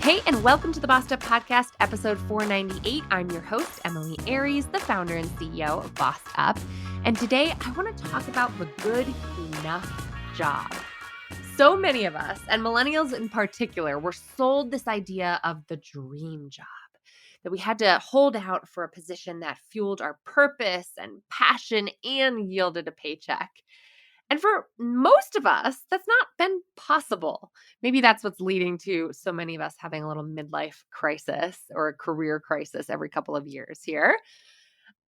Hey, and welcome to the Bossed Up Podcast, episode 498. I'm your host, Emily Aries, the founder and CEO of Bossed Up. And today I want to talk about the good enough job. So many of us, and millennials in particular, were sold this idea of the dream job, that we had to hold out for a position that fueled our purpose and passion and yielded a paycheck. And for most of us, that's not been possible. Maybe that's what's leading to so many of us having a little midlife crisis or a career crisis every couple of years here.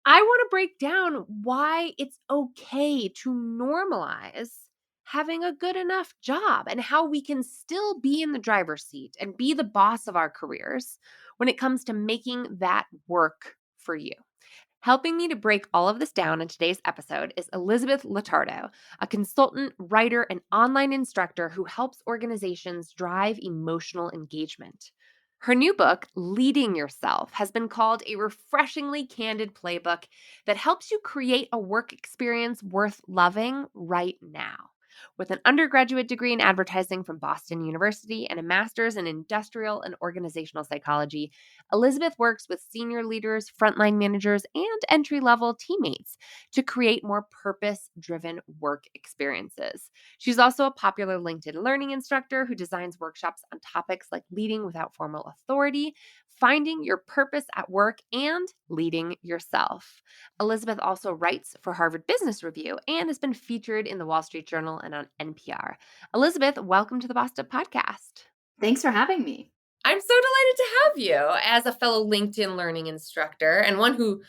I want to break down why it's okay to normalize having a good enough job and how we can still be in the driver's seat and be the boss of our careers when it comes to making that work for you. Helping me to break all of this down in today's episode is Elizabeth Lotardo, a consultant, writer, and online instructor who helps organizations drive emotional engagement. Her new book, Leading Yourself, has been called a refreshingly candid playbook that helps you create a work experience worth loving right now. With an undergraduate degree in advertising from Boston University and a master's in industrial and organizational psychology, Elizabeth works with senior leaders, frontline managers, and entry-level teammates to create more purpose-driven work experiences. She's also a popular LinkedIn learning instructor who designs workshops on topics like leading without formal authority, finding your purpose at work, and leading yourself. Elizabeth also writes for Harvard Business Review and has been featured in the Wall Street Journal and on NPR. Elizabeth, welcome to the Bossed Up Podcast. Thanks for having me. I'm so delighted to have you as a fellow LinkedIn learning instructor and one who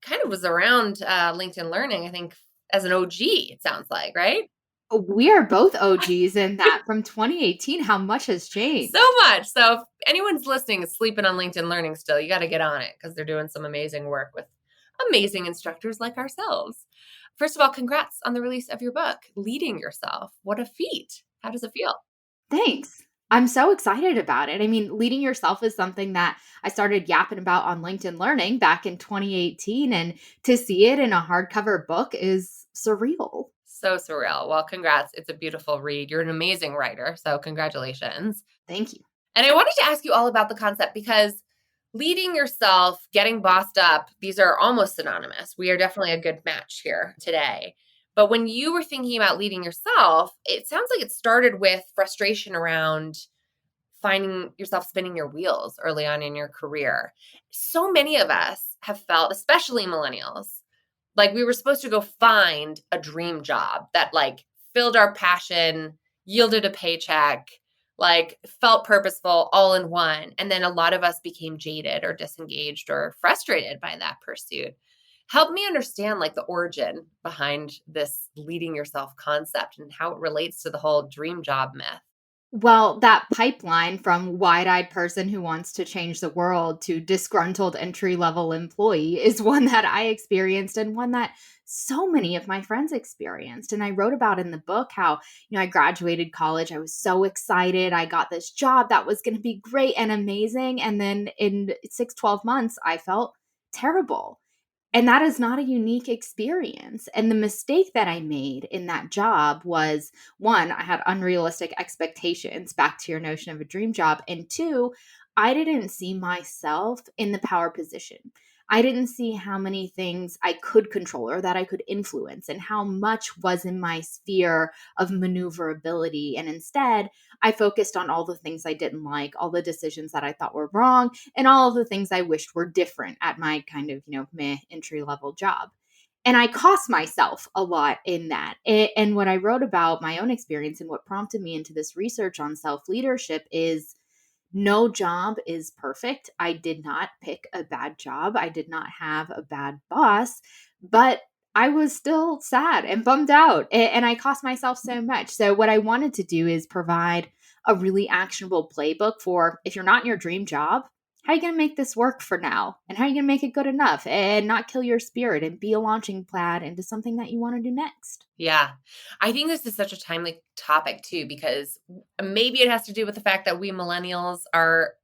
kind of was around LinkedIn learning, I think, as an OG, it sounds like, right? We are both OGs in that from 2018, how much has changed? So much. So if anyone's listening is sleeping on LinkedIn learning still, you got to get on it because they're doing some amazing work with amazing instructors like ourselves. First of all, congrats on the release of your book, Leading Yourself. What a feat. How does it feel? Thanks. I'm so excited about it. I mean, leading yourself is something that I started yapping about on LinkedIn Learning back in 2018. And to see it in a hardcover book is surreal. So surreal. Well, congrats. It's a beautiful read. You're an amazing writer. So congratulations. Thank you. And I wanted to ask you all about the concept because leading yourself, getting bossed up, these are almost synonymous. We are definitely a good match here today. But when you were thinking about leading yourself, it sounds like it started with frustration around finding yourself spinning your wheels early on in your career. So many of us have felt, especially millennials, like we were supposed to go find a dream job that like filled our passion, yielded a paycheck, like felt purposeful all in one. And then a lot of us became jaded or disengaged or frustrated by that pursuit. Help me understand like the origin behind this leading yourself concept and how it relates to the whole dream job myth. Well, that pipeline from wide-eyed person who wants to change the world to disgruntled entry-level employee is one that I experienced and one that so many of my friends experienced. And I wrote about in the book how, I graduated college. I was so excited. I got this job that was going to be great and amazing. And then in 6-12 months, I felt terrible. And that is not a unique experience. And the mistake that I made in that job was, one, I had unrealistic expectations, back to your notion of a dream job. And two, I didn't see myself in the power position. I didn't see how many things I could control or that I could influence and how much was in my sphere of maneuverability. And instead, I focused on all the things I didn't like, all the decisions that I thought were wrong, and all of the things I wished were different at my kind of, meh entry level job. And I cost myself a lot in that. And what I wrote about my own experience and what prompted me into this research on self leadership is no job is perfect. I did not pick a bad job. I did not have a bad boss, but I was still sad and bummed out, and I cost myself so much. So what I wanted to do is provide a really actionable playbook for if you're not in your dream job, how are you going to make this work for now? And how are you going to make it good enough and not kill your spirit and be a launching pad into something that you want to do next? Yeah. I think this is such a timely topic too, because maybe it has to do with the fact that we millennials are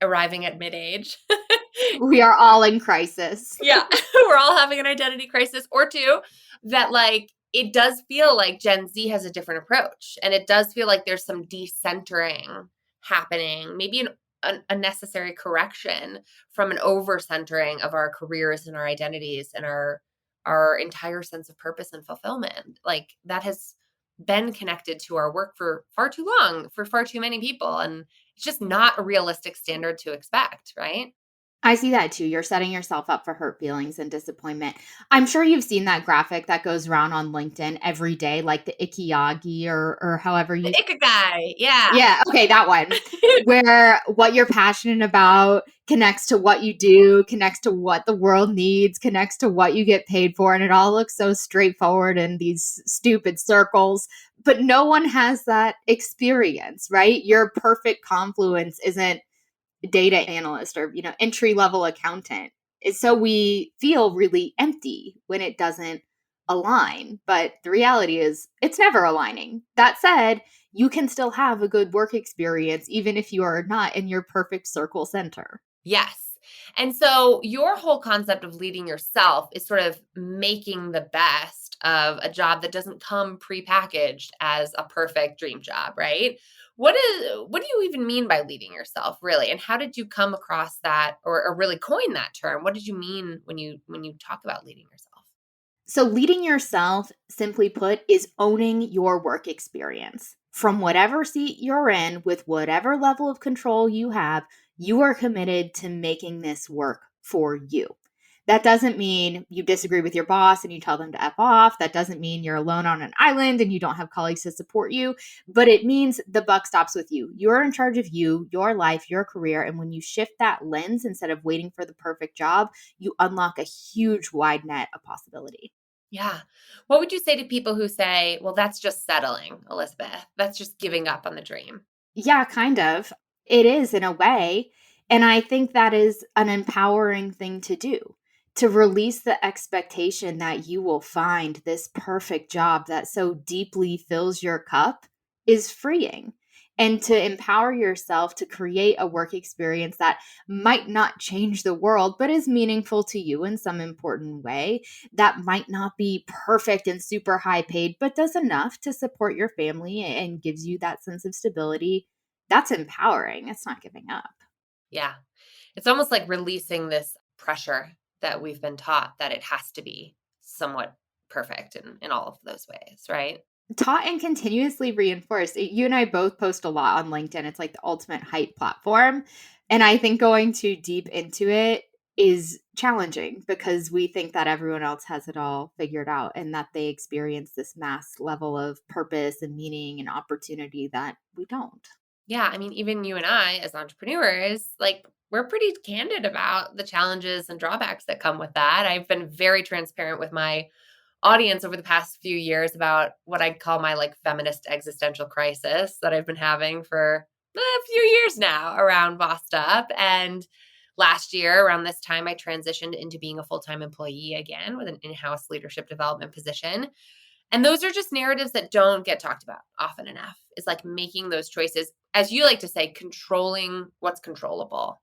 arriving at mid-age. We are all in crisis. Yeah. We're all having an identity crisis or two that like, it does feel like Gen Z has a different approach. And it does feel like there's some decentering happening, maybe a necessary correction from an over-centering of our careers and our identities and our entire sense of purpose and fulfillment. Like that has been connected to our work for far too long, for far too many people. And it's just not a realistic standard to expect, right? I see that too. You're setting yourself up for hurt feelings and disappointment. I'm sure you've seen that graphic that goes around on LinkedIn every day, like the Ikigai or however The you. Ikigai. Yeah. Yeah, okay, that one. Where what you're passionate about connects to what you do, connects to what the world needs, connects to what you get paid for, and it all looks so straightforward in these stupid circles. But no one has that experience, right? Your perfect confluence isn't data analyst or entry level accountant. So we feel really empty when it doesn't align, but the reality is it's never aligning. That said, you can still have a good work experience even if you are not in your perfect circle center. Yes. And so your whole concept of leading yourself is sort of making the best of a job that doesn't come prepackaged as a perfect dream job, right? What do you even mean by leading yourself, really? And how did you come across that or really coin that term? What did you mean when you talk about leading yourself? So, leading yourself, simply put, is owning your work experience. From whatever seat you're in, with whatever level of control you have, you are committed to making this work for you. That doesn't mean you disagree with your boss and you tell them to F off. That doesn't mean you're alone on an island and you don't have colleagues to support you. But it means the buck stops with you. You're in charge of you, your life, your career. And when you shift that lens instead of waiting for the perfect job, you unlock a huge wide net of possibility. Yeah. What would you say to people who say, well, that's just settling, Elizabeth? That's just giving up on the dream. Yeah, kind of. It is in a way. And I think that is an empowering thing to do, to release the expectation that you will find this perfect job that so deeply fills your cup is freeing. And to empower yourself to create a work experience that might not change the world, but is meaningful to you in some important way, that might not be perfect and super high paid, but does enough to support your family and gives you that sense of stability. That's empowering. It's not giving up. Yeah. It's almost like releasing this pressure that we've been taught that it has to be somewhat perfect in all of those ways, right? Taught and continuously reinforced. You and I both post a lot on LinkedIn. It's like the ultimate hype platform. And I think going too deep into it is challenging because we think that everyone else has it all figured out and that they experience this mass level of purpose and meaning and opportunity that we don't. Yeah. I mean, even you and I, as entrepreneurs, like we're pretty candid about the challenges and drawbacks that come with that. I've been very transparent with my audience over the past few years about what I'd call my like feminist existential crisis that I've been having for a few years now around Bossed Up. And last year, around this time, I transitioned into being a full-time employee again with an in-house leadership development position. And those are just narratives that don't get talked about often enough. It's like making those choices, as you like to say, controlling what's controllable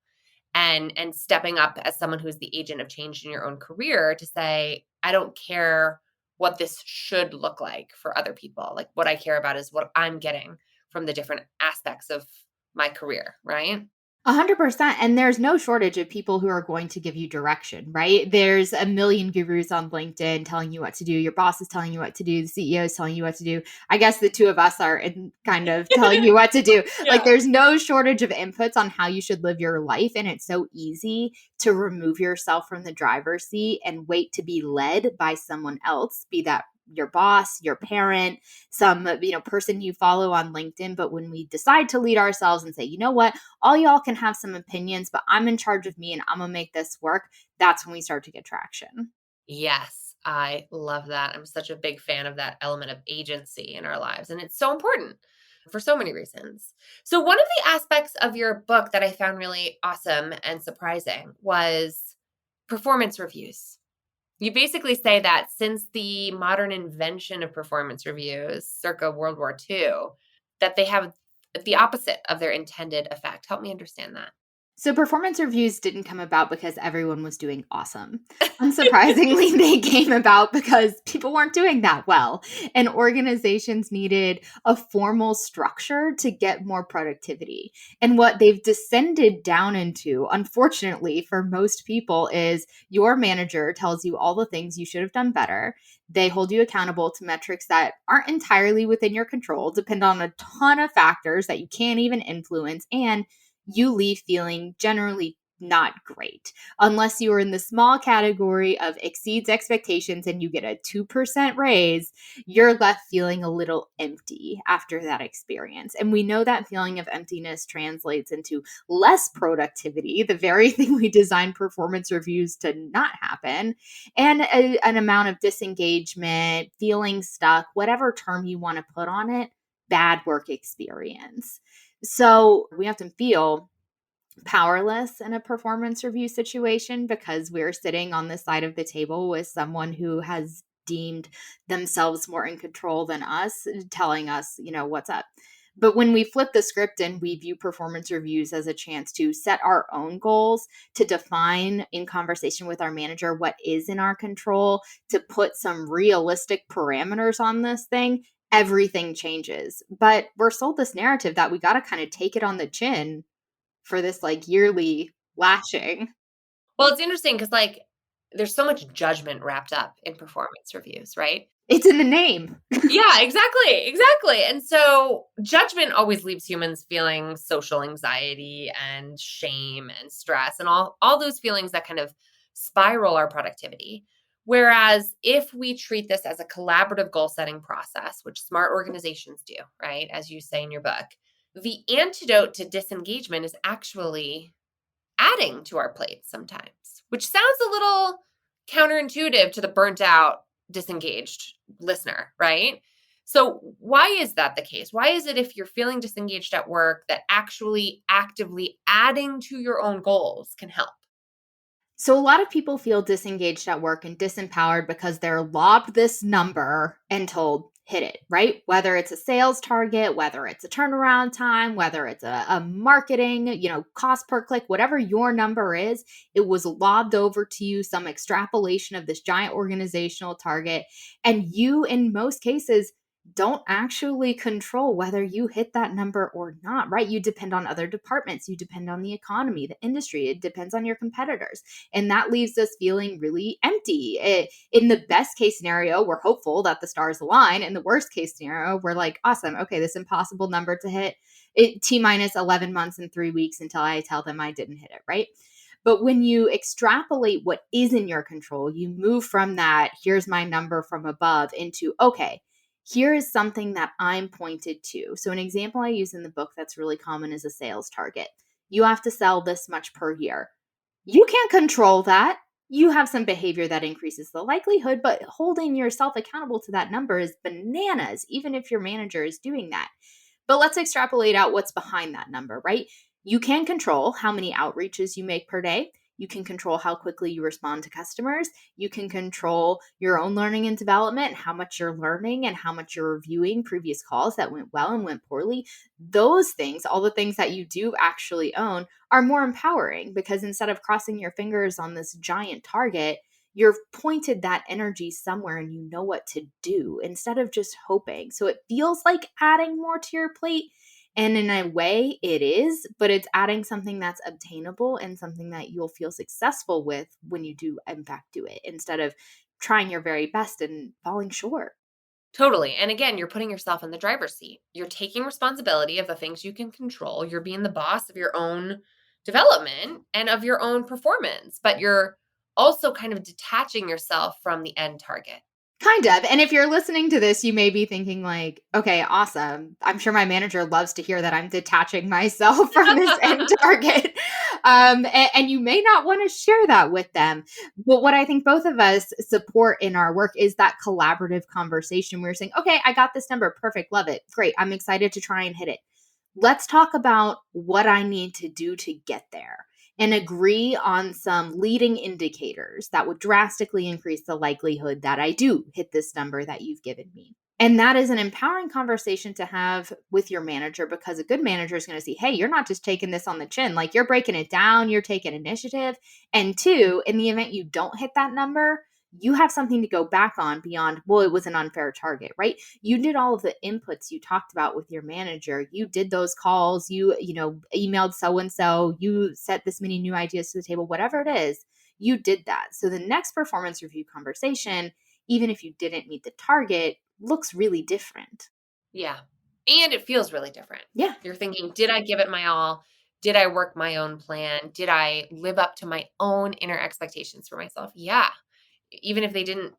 and stepping up as someone who's the agent of change in your own career to say, I don't care what this should look like for other people. Like what I care about is what I'm getting from the different aspects of my career, right? 100%. And there's no shortage of people who are going to give you direction, right? There's a million gurus on LinkedIn telling you what to do. Your boss is telling you what to do. The CEO is telling you what to do. I guess the two of us are in kind of telling you what to do. Like Yeah. there's no shortage of inputs on how you should live your life. And it's so easy to remove yourself from the driver's seat and wait to be led by someone else, be that your boss, your parent, some person you follow on LinkedIn. But when we decide to lead ourselves and say, you know what, all y'all can have some opinions, but I'm in charge of me and I'm gonna make this work, that's when we start to get traction. Yes, I love that. I'm such a big fan of that element of agency in our lives. And it's so important for so many reasons. So, one of the aspects of your book that I found really awesome and surprising was performance reviews. You basically say that since the modern invention of performance reviews, circa World War II, that they have the opposite of their intended effect. Help me understand that. So performance reviews didn't come about because everyone was doing awesome. Unsurprisingly, they came about because people weren't doing that well, and organizations needed a formal structure to get more productivity. And what they've descended down into, unfortunately for most people, is your manager tells you all the things you should have done better. They hold you accountable to metrics that aren't entirely within your control, depend on a ton of factors that you can't even influence, and you leave feeling generally not great unless you are in the small category of exceeds expectations and you get a 2% raise. You're left feeling a little empty after that experience. And we know that feeling of emptiness translates into less productivity, the very thing we designed performance reviews to not happen, and an amount of disengagement, feeling stuck, whatever term you want to put on it, bad work experience. So we often feel powerless in a performance review situation because we're sitting on the side of the table with someone who has deemed themselves more in control than us, telling us, what's up. But when we flip the script and we view performance reviews as a chance to set our own goals, to define in conversation with our manager what is in our control, to put some realistic parameters on this thing, everything changes. But we're sold this narrative that we got to kind of take it on the chin for this like yearly lashing. Well, it's interesting because there's so much judgment wrapped up in performance reviews, right? It's in the name. Yeah, exactly, exactly. And so judgment always leaves humans feeling social anxiety and shame and stress and all those feelings that kind of spiral our productivity. Whereas if we treat this as a collaborative goal setting process, which smart organizations do, right? As you say in your book, the antidote to disengagement is actually adding to our plates sometimes, which sounds a little counterintuitive to the burnt out, disengaged listener, right? So, why is that the case? Why is it if you're feeling disengaged at work that actually actively adding to your own goals can help? So a lot of people feel disengaged at work and disempowered because they're lobbed this number and told, hit it, right? Whether it's a sales target, whether it's a turnaround time, whether it's a marketing, cost per click, whatever your number is, it was lobbed over to you, some extrapolation of this giant organizational target. And you, in most cases, don't actually control whether you hit that number or not, right? You depend on other departments, you depend on the economy, the industry, it depends on your competitors. And that leaves us feeling really empty. In the best case scenario, we're hopeful that the stars align. In the worst case scenario, we're like, awesome, okay, this impossible number to hit, it T minus 11 months and 3 weeks until I tell them I didn't hit it, right? But when you extrapolate what is in your control, you move from that, here's my number from above, into, okay, here is something that I'm pointed to. So, an example I use in the book that's really common is a sales target. You have to sell this much per year. You can't control that. You have some behavior that increases the likelihood, but holding yourself accountable to that number is bananas, even if your manager is doing that. But let's extrapolate out what's behind that number, right? You can control how many outreaches you make per day. You can control how quickly you respond to customers. You can control your own learning and development, how much you're learning and how much you're reviewing previous calls that went well and went poorly. Those things, all the things that you do actually own, are more empowering because instead of crossing your fingers on this giant target, you're pointed that energy somewhere and you know what to do instead of just hoping. So it feels like adding more to your plate. And in a way, it is, but it's adding something that's obtainable and something that you'll feel successful with when you do, in fact, do it instead of trying your very best and falling short. Totally. And again, you're putting yourself in the driver's seat. You're taking responsibility of the things you can control. You're being the boss of your own development and of your own performance, but you're also kind of detaching yourself from the end target. Kind of. And if you're listening to this, you may be thinking like, okay, awesome. I'm sure my manager loves to hear that I'm detaching myself from this end target. And you may not want to share that with them. But what I think both of us support in our work is that collaborative conversation. We're saying, okay, I got this number. Perfect. Love it. Great. I'm excited to try and hit it. Let's talk about what I need to do to get there and agree on some leading indicators that would drastically increase the likelihood that I do hit this number that you've given me. And that is an empowering conversation to have with your manager, because a good manager is going to see, hey, you're not just taking this on the chin, like you're breaking it down, you're taking initiative. And two, in the event you don't hit that number, you have something to go back on beyond, well, it was an unfair target, right? You did all of the inputs you talked about with your manager. You did those calls, emailed so and so, you set this many new ideas to the table, whatever it is, you did that. So the next performance review conversation, even if you didn't meet the target, looks really different. Yeah. And it feels really different. Yeah. You're thinking, did I give it my all? Did I work my own plan? Did I live up to my own inner expectations for myself? Yeah. Even if they didn't,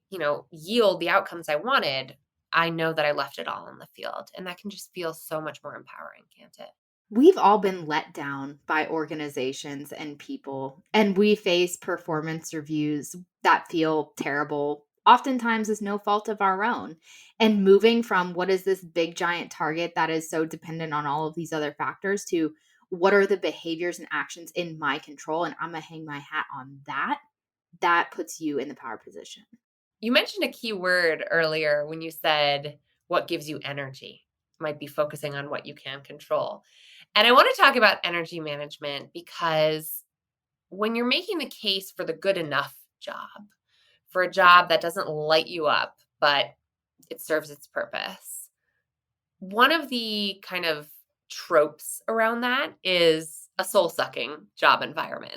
yield the outcomes I wanted, I know that I left it all on the field. And that can just feel so much more empowering, can't it? We've all been let down by organizations and people, and we face performance reviews that feel terrible, oftentimes is no fault of our own. And moving from what is this big giant target that is so dependent on all of these other factors to what are the behaviors and actions in my control, and I'm going to hang my hat on that, that puts you in the power position. You mentioned a key word earlier when you said what gives you energy. Might be focusing on what you can control. And I want to talk about energy management because when you're making the case for the good enough job, for a job that doesn't light you up, but it serves its purpose, one of the kind of tropes around that is a soul sucking job environment,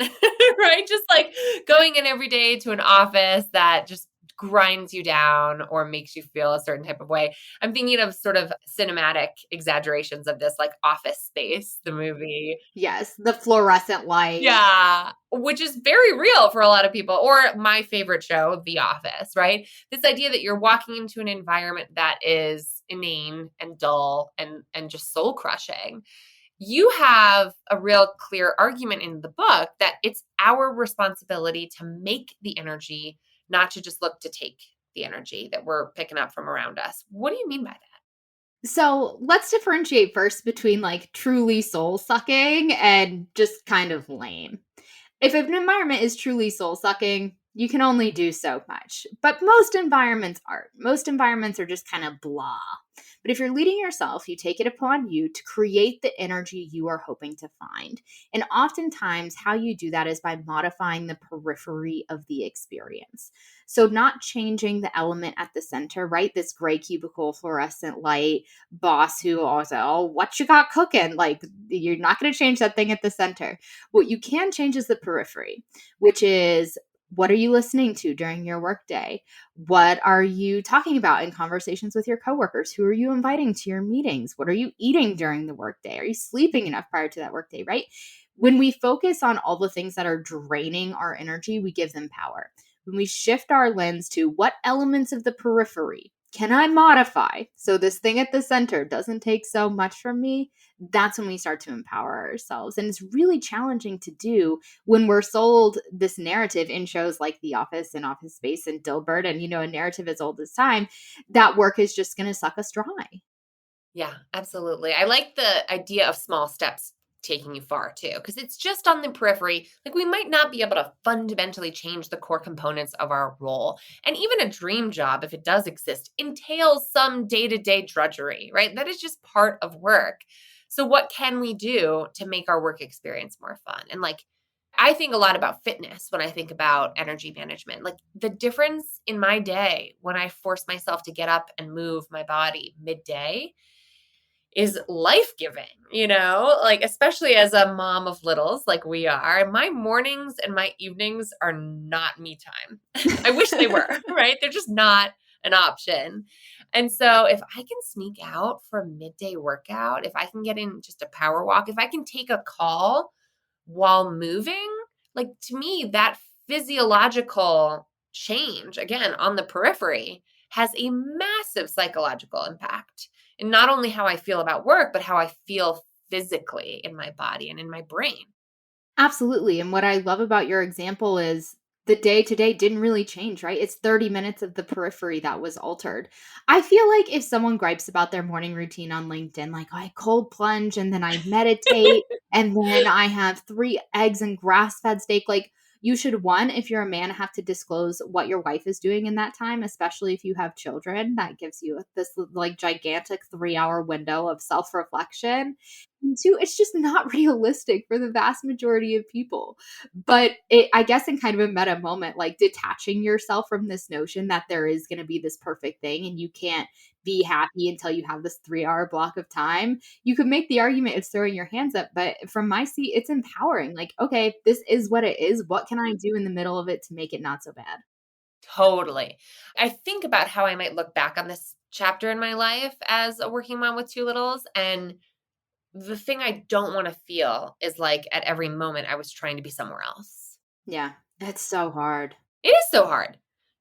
right? Just like going in every day to an office that just grinds you down or makes you feel a certain type of way. I'm thinking of sort of cinematic exaggerations of this, like Office Space, the movie. Yes, the fluorescent light. Yeah, which is very real for a lot of people. Or my favorite show, The Office, right? This idea that you're walking into an environment that is inane and dull and just soul crushing. You have a real clear argument in the book that it's our responsibility to make the energy, not to just look to take the energy that we're picking up from around us. What do you mean by that? So let's differentiate first between like truly soul sucking and just kind of lame. If an environment is truly soul sucking, you can only do so much. But most environments aren't. Most environments are just kind of blah. But if you're leading yourself, you take it upon you to create the energy you are hoping to find. And oftentimes, how you do that is by modifying the periphery of the experience. So, not changing the element at the center, right? This gray cubicle fluorescent light boss who always, oh, what you got cooking? Like, you're not going to change that thing at the center. What you can change is the periphery, which is, what are you listening to during your workday? What are you talking about in conversations with your coworkers? Who are you inviting to your meetings? What are you eating during the workday? Are you sleeping enough prior to that workday, right? When we focus on all the things that are draining our energy, we give them power. When we shift our lens to what elements of the periphery can I modify so this thing at the center doesn't take so much from me, that's when we start to empower ourselves. And it's really challenging to do when we're sold this narrative in shows like The Office and Office Space and Dilbert, and a narrative as old as time, that work is just going to suck us dry. Yeah, absolutely. I like the idea of small steps taking you far too, because it's just on the periphery. Like we might not be able to fundamentally change the core components of our role. And even a dream job, if it does exist, entails some day-to-day drudgery, right? That is just part of work. So what can we do to make our work experience more fun? And like, I think a lot about fitness when I think about energy management. Like the difference in my day when I force myself to get up and move my body midday is life-giving, like especially as a mom of littles like we are. My mornings and my evenings are not me time. I wish they were, right? They're just not an option. And so if I can sneak out for a midday workout, if I can get in just a power walk, if I can take a call while moving, like to me, that physiological change, again, on the periphery has a massive psychological impact. And not only how I feel about work, but how I feel physically in my body and in my brain. Absolutely. And what I love about your example is the day to day didn't really change, right? It's 30 minutes of the periphery that was altered. I feel like if someone gripes about their morning routine on LinkedIn, like I cold plunge and then I meditate and then I have 3 eggs and grass fed steak, like You should, one, if you're a man, have to disclose what your wife is doing in that time, especially if you have children. That gives you this like gigantic 3-hour window of self reflection. And two, it's just not realistic for the vast majority of people. But I guess in kind of a meta moment, like detaching yourself from this notion that there is going to be this perfect thing and you can't be happy until you have this 3-hour block of time. You could make the argument of throwing your hands up, but from my seat, it's empowering. Like, okay, this is what it is. What can I do in the middle of it to make it not so bad? Totally. I think about how I might look back on this chapter in my life as a working mom with two littles. And the thing I don't want to feel is like at every moment I was trying to be somewhere else. Yeah, it's so hard. It is so hard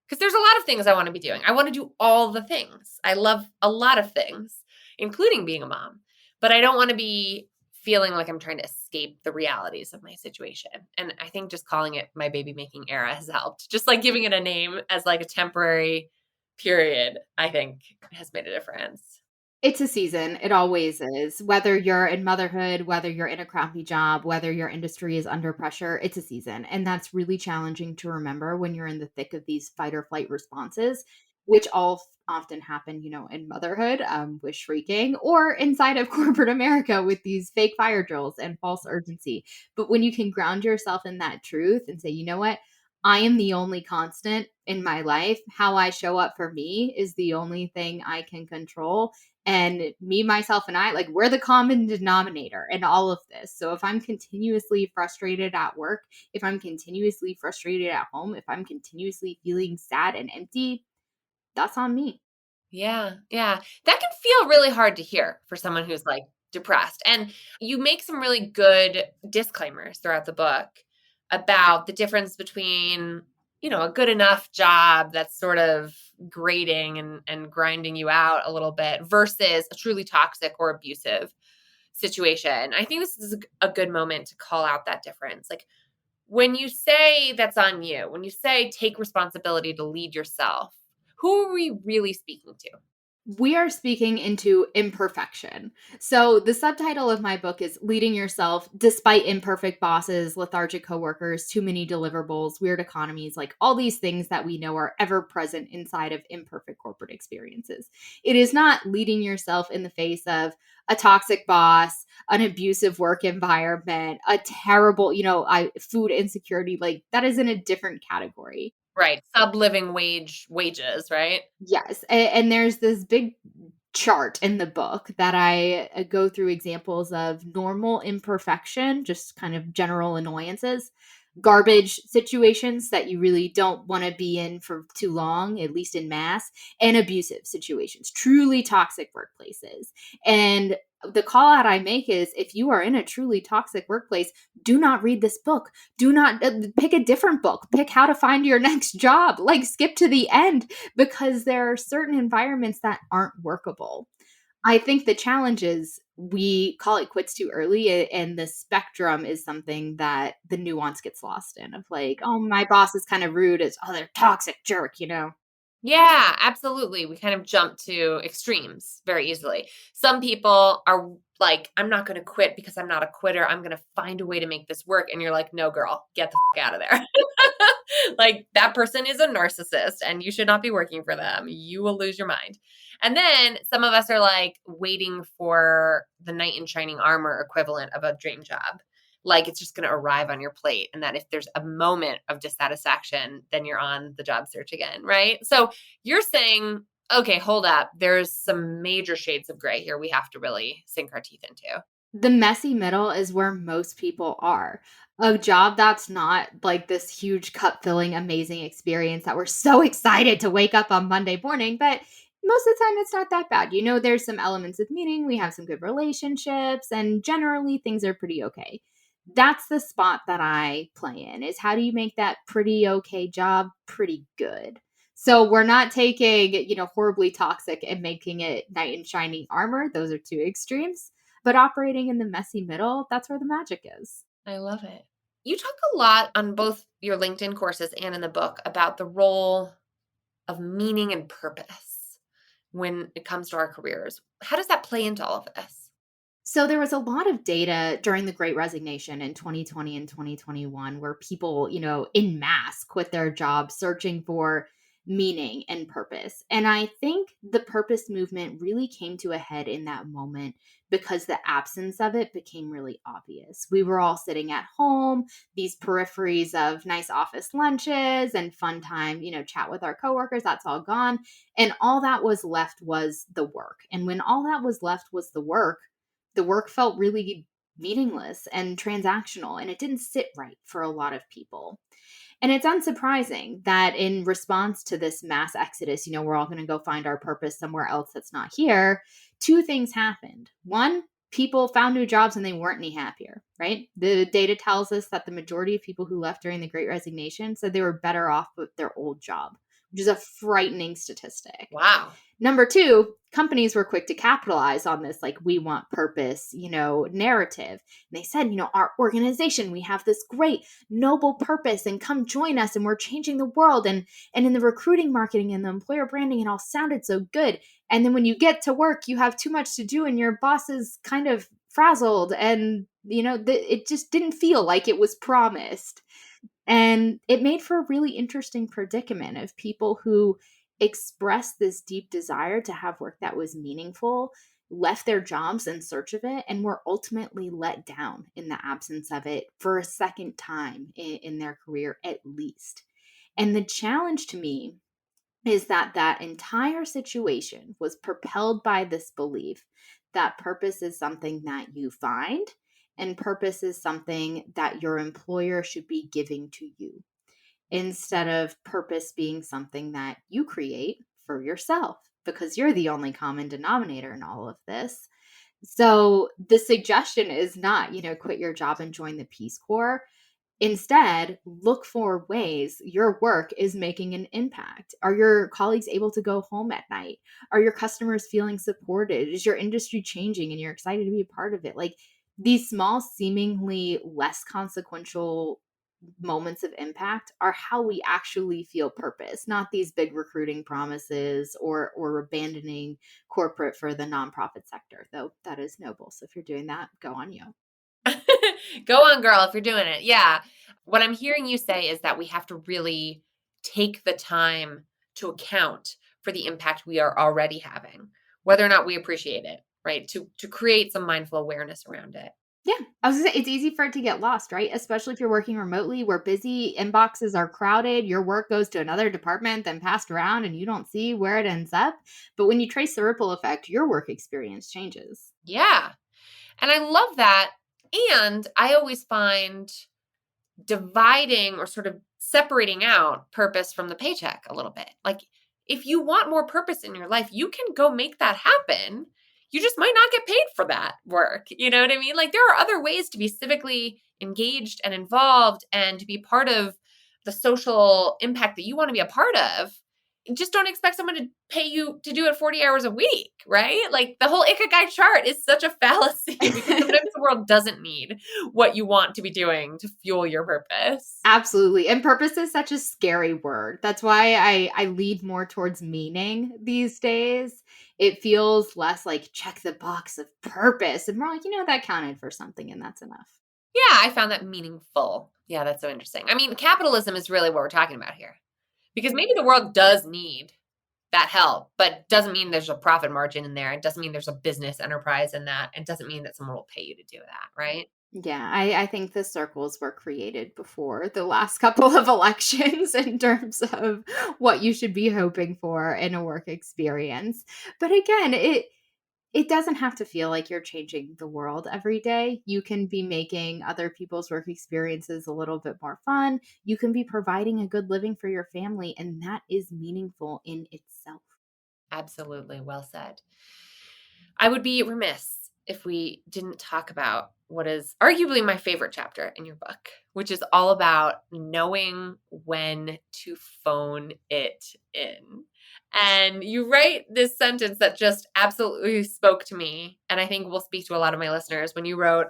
because there's a lot of things I want to be doing. I want to do all the things. I love a lot of things, including being a mom, but I don't want to be feeling like I'm trying to escape the realities of my situation. And I think just calling it my baby making era has helped. Just like giving it a name as like a temporary period, I think has made a difference. It's a season. It always is. Whether you're in motherhood, whether you're in a crappy job, whether your industry is under pressure, it's a season. And that's really challenging to remember when you're in the thick of these fight or flight responses, which all often happen, in motherhood, with shrieking, or inside of corporate America with these fake fire drills and false urgency. But when you can ground yourself in that truth and say, you know what? I am the only constant in my life. How I show up for me is the only thing I can control, and me, myself, and I, like, we're the common denominator in all of this. So if I'm continuously frustrated at work, if I'm continuously frustrated at home, if I'm continuously feeling sad and empty, that's on me. Yeah, yeah. That can feel really hard to hear for someone who's, like, depressed, and you make some really good disclaimers throughout the book about the difference between, a good enough job that's sort of grating and grinding you out a little bit versus a truly toxic or abusive situation. I think this is a good moment to call out that difference. Like, when you say that's on you, when you say take responsibility to lead yourself, who are we really speaking to? We are speaking into imperfection. So, the subtitle of my book is Leading Yourself Despite Imperfect Bosses, Lethargic Coworkers, Too Many Deliverables, Weird Economies, like all these things that we know are ever present inside of imperfect corporate experiences. It is not leading yourself in the face of a toxic boss, an abusive work environment, a terrible, food insecurity. Like, that is in a different category. Right, sub-living wages, right? Yes, and there's this big chart in the book that I go through examples of normal imperfection, just kind of general annoyances, garbage situations that you really don't want to be in for too long, at least in mass, and abusive situations, truly toxic workplaces. And the call out I make is if you are in a truly toxic workplace, do not read this book. Do not pick a different book. Pick how to find your next job. Like skip to the end because there are certain environments that aren't workable. I think the challenge is we call it quits too early, and the spectrum is something that the nuance gets lost in of like, oh, my boss is kind of rude. It's, oh, they're toxic jerk. Yeah, absolutely. We kind of jump to extremes very easily. Some people are like, I'm not going to quit because I'm not a quitter. I'm going to find a way to make this work. And you're like, no, girl, get the out of there. Like that person is a narcissist and you should not be working for them. You will lose your mind. And then some of us are like waiting for the knight in shining armor equivalent of a dream job. Like it's just going to arrive on your plate. And that if there's a moment of dissatisfaction, then you're on the job search again, right? So you're saying, okay, hold up. There's some major shades of gray here we have to really sink our teeth into. The messy middle is where most people are. A job that's not like this huge cup filling, amazing experience that we're so excited to wake up on Monday morning, but most of the time it's not that bad. There's some elements of meaning, we have some good relationships, and generally things are pretty okay. That's the spot that I play in is how do you make that pretty okay job pretty good? So we're not taking, horribly toxic and making it knight in shining armor. Those are two extremes. But operating in the messy middle, that's where the magic is. I love it. You talk a lot on both your LinkedIn courses and in the book about the role of meaning and purpose when it comes to our careers. How does that play into all of this? So there was a lot of data during the Great Resignation in 2020 and 2021 where people, in mass quit their jobs searching for meaning and purpose. And I think the purpose movement really came to a head in that moment because the absence of it became really obvious. We were all sitting at home, these peripheries of nice office lunches and fun time, chat with our coworkers, that's all gone. And all that was left was the work. And when all that was left was the work felt really meaningless and transactional, and it didn't sit right for a lot of people. And it's unsurprising that in response to this mass exodus, we're all going to go find our purpose somewhere else that's not here. Two things happened. One, people found new jobs and they weren't any happier, right? The data tells us that the majority of people who left during the Great Resignation said they were better off with their old job, which is a frightening statistic. Wow. Number two, companies were quick to capitalize on this, like, we want purpose, narrative. And they said, our organization, we have this great noble purpose and come join us and we're changing the world. And in the recruiting marketing and the employer branding, it all sounded so good. And then when you get to work, you have too much to do and your boss is kind of frazzled and, it just didn't feel like it was promised. And it made for a really interesting predicament of people who expressed this deep desire to have work that was meaningful, left their jobs in search of it, and were ultimately let down in the absence of it for a second time in their career, at least. And the challenge to me is that entire situation was propelled by this belief that purpose is something that you find and purpose is something that your employer should be giving to you, instead of purpose being something that you create for yourself because you're the only common denominator in all of this. So the suggestion is not, quit your job and join the Peace Corps. Instead, look for ways your work is making an impact. Are your colleagues able to go home at night? Are your customers feeling supported? Is your industry changing and you're excited to be a part of it? Like, these small, seemingly less consequential moments of impact are how we actually feel purpose, not these big recruiting promises or abandoning corporate for the nonprofit sector, though that is noble. So if you're doing that, go on you. Go on, girl, if you're doing it. Yeah. What I'm hearing you say is that we have to really take the time to account for the impact we are already having, whether or not we appreciate it, right? To create some mindful awareness around it. Yeah. I was gonna say, it's easy for it to get lost, right? Especially if you're working remotely. We're busy, inboxes are crowded, your work goes to another department, then passed around, and you don't see where it ends up. But when you trace the ripple effect, your work experience changes. Yeah. And I love that. And I always find dividing or sort of separating out purpose from the paycheck a little bit. Like, if you want more purpose in your life, you can go make that happen. You just might not get paid for that work. You know what I mean? Like, there are other ways to be civically engaged and involved and to be part of the social impact that you want to be a part of. Just don't expect someone to pay you to do it 40 hours a week, right? Like, the whole Ikigai chart is such a fallacy because sometimes the world doesn't need what you want to be doing to fuel your purpose. Absolutely. And purpose is such a scary word. That's why I lead more towards meaning these days. It feels less like check the box of purpose and more like, that counted for something and that's enough. Yeah, I found that meaningful. Yeah, that's so interesting. I mean, capitalism is really what we're talking about here. Because maybe the world does need that help, but doesn't mean there's a profit margin in there. It doesn't mean there's a business enterprise in that. It doesn't mean that someone will pay you to do that, right? Yeah, I think the circles were created before the last couple of elections in terms of what you should be hoping for in a work experience. But again, it doesn't have to feel like you're changing the world every day. You can be making other people's work experiences a little bit more fun. You can be providing a good living for your family, and that is meaningful in itself. Absolutely. Well said. I would be remiss if we didn't talk about what is arguably my favorite chapter in your book, which is all about knowing when to phone it in. And you write this sentence that just absolutely spoke to me, and I think will speak to a lot of my listeners when you wrote,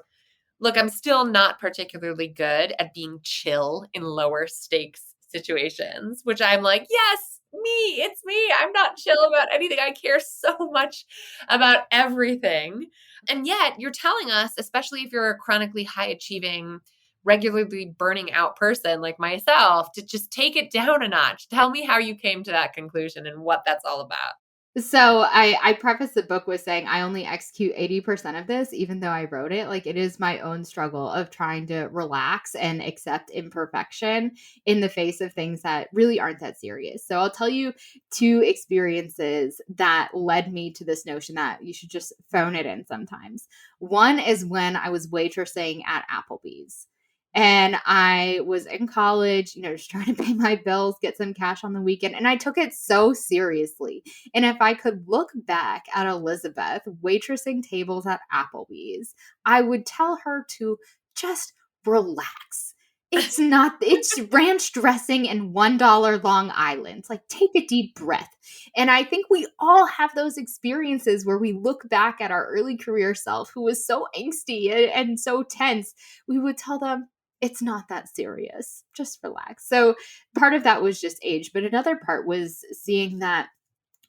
"Look, I'm still not particularly good at being chill in lower stakes situations," which I'm like, yes, me, it's me. I'm not not chill about anything. I care so much about everything. And yet you're telling us, especially if you're a chronically high achieving, regularly burning out person like myself, to just take it down a notch. Tell me how you came to that conclusion and what that's all about. So I preface the book with saying I only execute 80% of this, even though I wrote it. Like it is my own struggle of trying to relax and accept imperfection in the face of things that really aren't that serious. So I'll tell you two experiences that led me to this notion that you should just phone it in sometimes. One is when I was waitressing at Applebee's. And I was in college, just trying to pay my bills, get some cash on the weekend. And I took it so seriously. And if I could look back at Elizabeth waitressing tables at Applebee's, I would tell her to just relax. It's ranch dressing and $1 Long Island. Like, take a deep breath. And I think we all have those experiences where we look back at our early career self who was so angsty and so tense. We would tell them, it's not that serious. Just relax. So part of that was just age, but another part was seeing that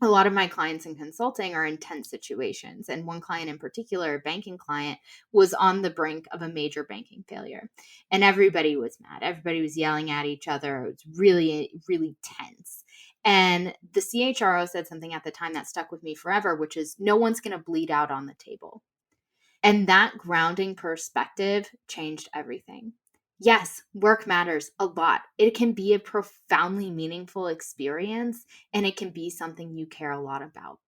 a lot of my clients in consulting are in tense situations. And one client in particular, a banking client, was on the brink of a major banking failure. And everybody was mad. Everybody was yelling at each other. It was really, really tense. And the CHRO said something at the time that stuck with me forever, which is no one's going to bleed out on the table. And that grounding perspective changed everything. Yes, work matters a lot. It can be a profoundly meaningful experience and it can be something you care a lot about.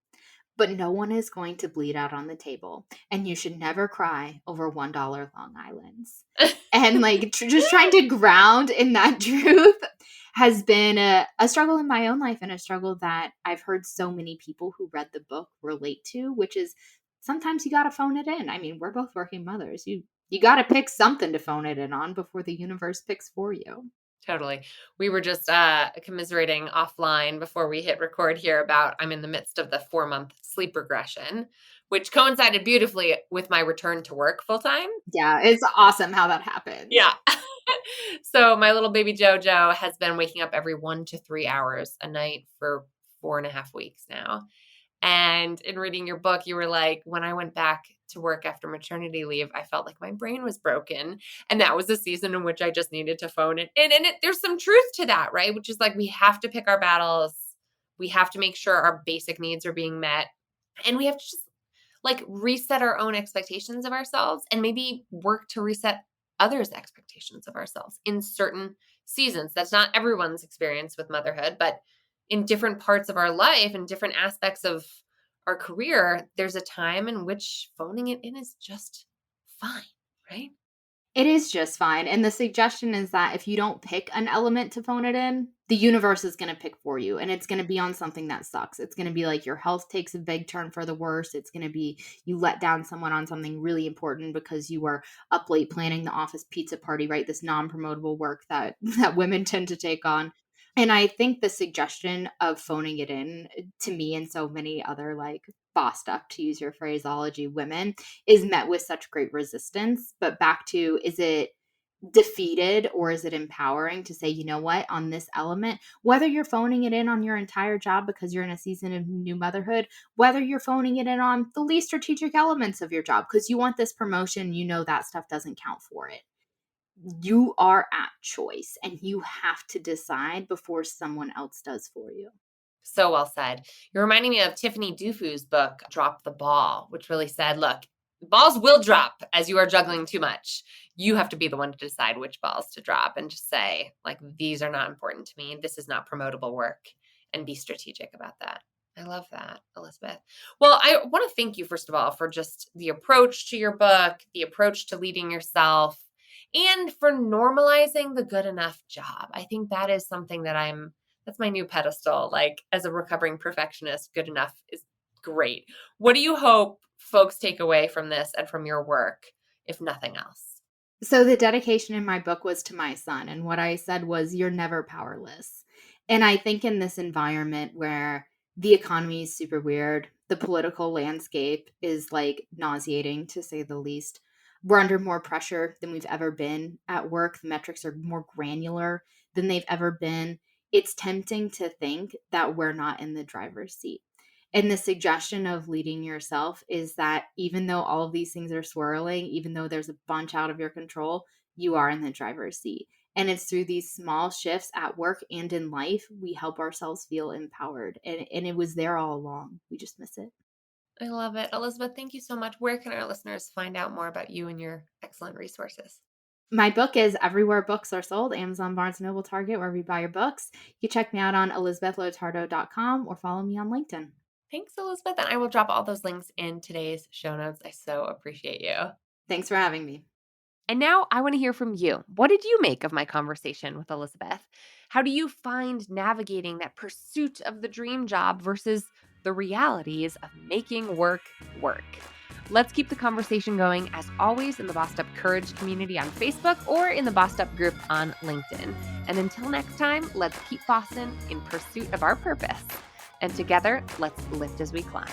But no one is going to bleed out on the table. And you should never cry over $1 Long Islands. And like just trying to ground in that truth has been a struggle in my own life and a struggle that I've heard so many people who read the book relate to, which is sometimes you got to phone it in. I mean, we're both working mothers. You got to pick something to phone it in on before the universe picks for you. Totally. We were just commiserating offline before we hit record here about I'm in the midst of the 4-month sleep regression, which coincided beautifully with my return to work full time. Yeah, it's awesome how that happens. Yeah. So my little baby Jojo has been waking up every 1 to 3 hours a night for 4.5 weeks now. And in reading your book, you were like, when I went back to work after maternity leave, I felt like my brain was broken. And that was a season in which I just needed to phone it in. And there's some truth to that, right? Which is like, we have to pick our battles. We have to make sure our basic needs are being met. And we have to just like reset our own expectations of ourselves and maybe work to reset others' expectations of ourselves in certain seasons. That's not everyone's experience with motherhood, but in different parts of our life and different aspects of our career, there's a time in which phoning it in is just fine, right? It is just fine. And the suggestion is that if you don't pick an element to phone it in, the universe is going to pick for you. And it's going to be on something that sucks. It's going to be like your health takes a big turn for the worse. It's going to be you let down someone on something really important because you were up late planning the office pizza party, right? This non-promotable work that women tend to take on. And I think the suggestion of phoning it in to me and so many other like bossed up, to use your phraseology, women is met with such great resistance. But back to, is it defeated or is it empowering to say, you know what, on this element, whether you're phoning it in on your entire job because you're in a season of new motherhood, whether you're phoning it in on the least strategic elements of your job because you want this promotion, that stuff doesn't count for it. You are at choice and you have to decide before someone else does for you. So well said. You're reminding me of Tiffany Dufu's book, Drop the Ball, which really said, look, balls will drop as you are juggling too much. You have to be the one to decide which balls to drop and just say, like, these are not important to me. This is not promotable work, and be strategic about that. I love that, Elizabeth. Well, I want to thank you, first of all, for just the approach to your book, the approach to leading yourself, and for normalizing the good enough job. I think that is something that's my new pedestal. Like, as a recovering perfectionist, good enough is great. What do you hope folks take away from this and from your work, if nothing else? So the dedication in my book was to my son. And what I said was, you're never powerless. And I think in this environment where the economy is super weird, the political landscape is like nauseating to say the least. We're under more pressure than we've ever been at work. The metrics are more granular than they've ever been. it's tempting to think that we're not in the driver's seat. And the suggestion of leading yourself is that even though all of these things are swirling, even though there's a bunch out of your control, you are in the driver's seat. And it's through these small shifts at work and in life, we help ourselves feel empowered. And it was there all along. We just miss it. I love it. Elizabeth, thank you so much. Where can our listeners find out more about you and your excellent resources? My book is everywhere books are sold: Amazon, Barnes& Noble, Target, wherever you buy your books. You can check me out on elizabethlotardo.com or follow me on LinkedIn. Thanks, Elizabeth. And I will drop all those links in today's show notes. I so appreciate you. Thanks for having me. And now I want to hear from you. What did you make of my conversation with Elizabeth? How do you find navigating that pursuit of the dream job versus the realities of making work work? Let's keep the conversation going, as always, in the Bossed Up Courage community on Facebook or in the Bossed Up group on LinkedIn. And until next time, let's keep bossing in pursuit of our purpose. And together, let's lift as we climb.